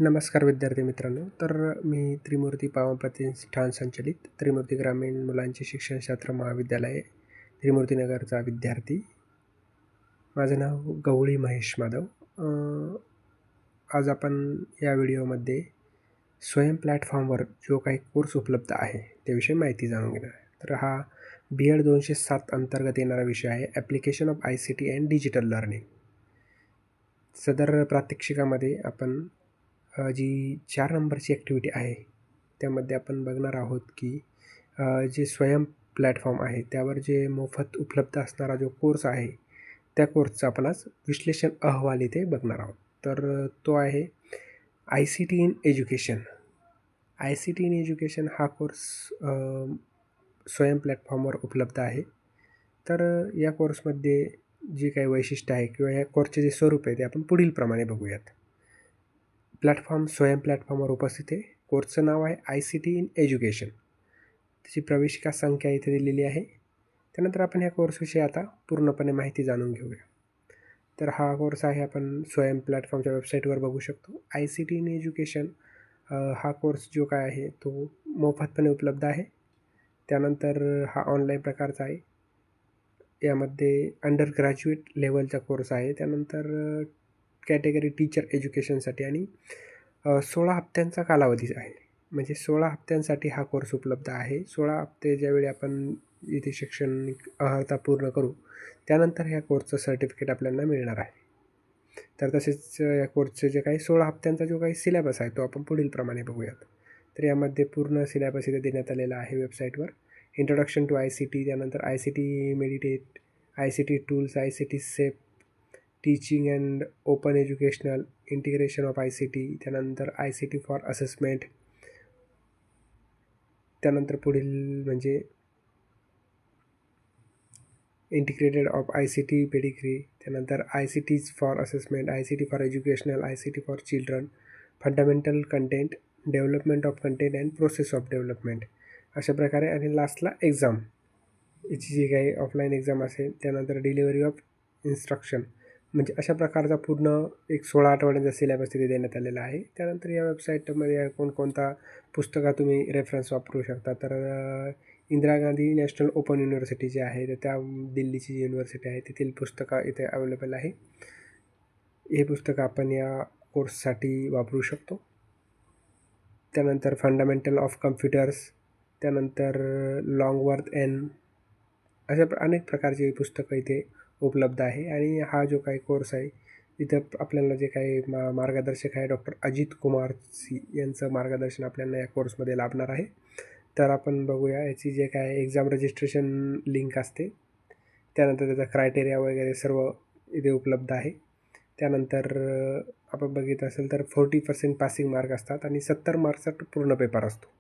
नमस्कार विद्यार्थी मित्रांनो. तर मी त्रिमूर्ती पावन प्रतिष्ठान संचलित त्रिमूर्ती ग्रामीण मुलांचे शिक्षणशास्त्र महाविद्यालय त्रिमूर्तीनगरचा विद्यार्थी. माझं नाव गवळी महेश माधव. आज आपण या व्हिडिओमध्ये स्वयं प्लॅटफॉर्मवर जो काही कोर्स उपलब्ध आहे त्याविषयी माहिती जाणून घेणार आहे. तर हा BEd 207 अंतर्गत येणारा विषय आहे, application of ICT and digital learning. सदर प्रात्यक्षिकामध्ये आपण जी 4 नंबरची ॲक्टिव्हिटी आहे त्यामध्ये आपण बघणार आहोत की जे स्वयं प्लॅटफॉर्म आहे त्यावर जे मोफत उपलब्ध असणारा जो कोर्स आहे त्या कोर्सचा आपण आज विश्लेषण अहवाल इथे बघणार आहोत. तर तो आहे ICT in education. ICT in education हा कोर्स स्वयं प्लॅटफॉर्मवर उपलब्ध आहे. तर या कोर्समध्ये जी काही वैशिष्ट्य आहे किंवा या कोर्सचे जे स्वरूप आहे ते आपण पुढील प्रमाणे बघूयात. प्लॅटफॉर्म स्वयं प्लॅटफॉर्मवर उपस्थित आहे. कोर्सचं नाव आहे ICT इन एज्युकेशन. त्याची प्रवेशिका संख्या इथे दिलेली आहे. त्यानंतर आपण ह्या कोर्सविषयी आता पूर्णपणे माहिती जाणून घेऊया. तर हा कोर्स आहे आपण स्वयं प्लॅटफॉर्मच्या वेबसाईटवर बघू शकतो. ICT इन एज्युकेशन हा कोर्स जो काय आहे तो मोफतपणे उपलब्ध आहे. त्यानंतर हा ऑनलाईन प्रकारचा आहे. यामध्ये अंडर ग्रॅज्युएट लेवलचा कोर्स आहे. त्यानंतर कॅटेगरी टीचर एज्युकेशनसाठी आणि 16 हप्त्यांचा कालावधी आहे. म्हणजे 16 हप्त्यांसाठी हा कोर्स उपलब्ध आहे. 16 हप्ते ज्यावेळी आपण इथे शैक्षणिक अर्हता पूर्ण करू त्यानंतर ह्या कोर्सचं सर्टिफिकेट आपल्याला मिळणार आहे. तर तसेच या कोर्सचे जे काही 16 हप्त्यांचा जो काही सिलेबस आहे तो आपण पुढील प्रमाणे बघूयात. तर यामध्ये पूर्ण सिलेबस इथे देण्यात आलेला आहे वेबसाईटवर. इंट्रोडक्शन टू ICT, त्यानंतर ICT meditate, ICT tools, ICT safe, teaching and open educational, integration of ICT, त्यानंतर ICT फॉर असेसमेंट, त्यानंतर पुढील म्हणजे इंटिग्रेटेड ऑफ ICT पेडिग्री, त्यानंतर ICTs for assessment, ICT for educational, ICT for children, fundamental content, development of content and process of development अशा प्रकारे. आणि लास्टला exam, याची जी काही ऑफलाईन एक्झाम असेल, त्यानंतर डिलिव्हरी ऑफ इन्स्ट्रक्शन, म्हणजे अशा प्रकारचा पूर्ण एक 16 आठवड्यांचा सिलेबस तिथे देण्यात आलेला आहे. त्यानंतर या वेबसाईटमध्ये कोणकोणता पुस्तका तुम्ही रेफरन्स वापरू शकता. तर Indira Gandhi national open university जी आहे तर त्या दिल्लीची जी युनिव्हर्सिटी आहे तेथील पुस्तकं इथे अवेलेबल आहे. हे पुस्तकं आपण या कोर्ससाठी वापरू शकतो. त्यानंतर फंडामेंटल ऑफ कम्प्युटर्स, त्यानंतर लॉंगवर्थ एन, अशा अनेक प्रकारची पुस्तकं इथे उपलब्ध आहे. आणि हा जो काही कोर्स आहे इथं आपल्याला जे काही मार्गदर्शक आहे डॉक्टर अजित कुमार सी यांचं मार्गदर्शन आपल्याला या कोर्समध्ये लाभणार आहे. तर आपण बघूया याची जे काय एक्झाम रजिस्ट्रेशन लिंक असते, त्यानंतर त्याचा क्रायटेरिया वगैरे सर्व इथे उपलब्ध आहे. त्यानंतर आपण बघित असेल तर 40% पासिंग मार्क असतात आणि 70 मार्क्सचा पूर्ण पेपर असतो.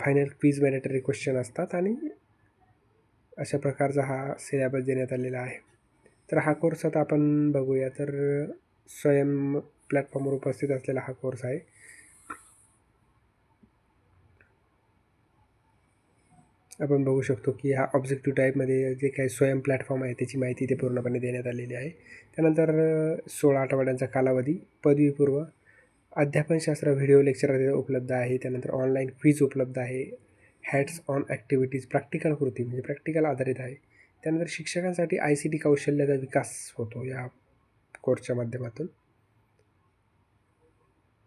फायनल क्विज मॅन्डेटरी क्वेश्चन असतात आणि अशा प्रकारचा हा सिलेबस देण्यात आलेला आहे. तर हा कोर्स आता आपण बघूया. तर स्वयं प्लॅटफॉर्मवर उपस्थित असलेला हा कोर्स आहे. आपण बघू शकतो की हा ऑब्जेक्टिव्ह टाईपमध्ये जे काही स्वयं प्लॅटफॉर्म आहे त्याची माहिती इथे पूर्णपणे देण्यात आलेली आहे. त्यानंतर 16 आठवड्यांचा कालावधी, पदवीपूर्व, अध्यापनशास्त्र व्हिडिओ लेक्चर उपलब्ध आहे. त्यानंतर ऑनलाईन क्विज उपलब्ध आहे. हॅट्स ऑन ॲक्टिव्हिटीज, प्रॅक्टिकल कृती म्हणजे प्रॅक्टिकल आधारित आहे. त्यानंतर शिक्षकांसाठी ICT कौशल्याचा विकास होतो या कोर्सच्या माध्यमातून.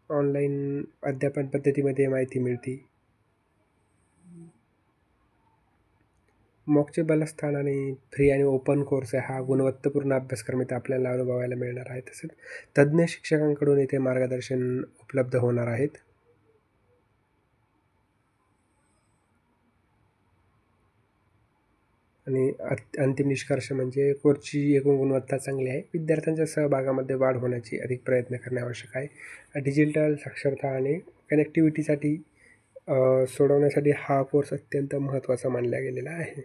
ऑनलाईन अध्यापन पद्धतीमध्ये माहिती मिळते. मॉकचे बलस्थान आणि फ्री आणि ओपन कोर्स आहे. हा गुणवत्तापूर्ण अभ्यासक्रम इथे आपल्याला अनुभवायला मिळणार आहे. तसेच तज्ज्ञ शिक्षकांकडून इथे मार्गदर्शन उपलब्ध होणार आहेत. आणि अंतिम निष्कर्ष म्हणजे कोर्सची एकूण गुणवत्ता चांगली आहे. विद्यार्थ्यांच्या सहभागामध्ये वाढ होण्याची अधिक प्रयत्न करणे आवश्यक आहे. डिजिटल साक्षरता आणि कनेक्टिव्हिटीसाठी सोडवण्यासाठी हा कोर्स अत्यंत महत्त्वाचा मानला गेलेला आहे.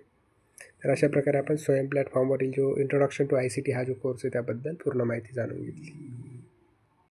तर अशा प्रकारे आपण स्वयं प्लॅटफॉर्मवरील जो इंट्रोडक्शन टू ICT हा जो कोर्स आहे त्याबद्दल पूर्ण माहिती जाणून घेतली.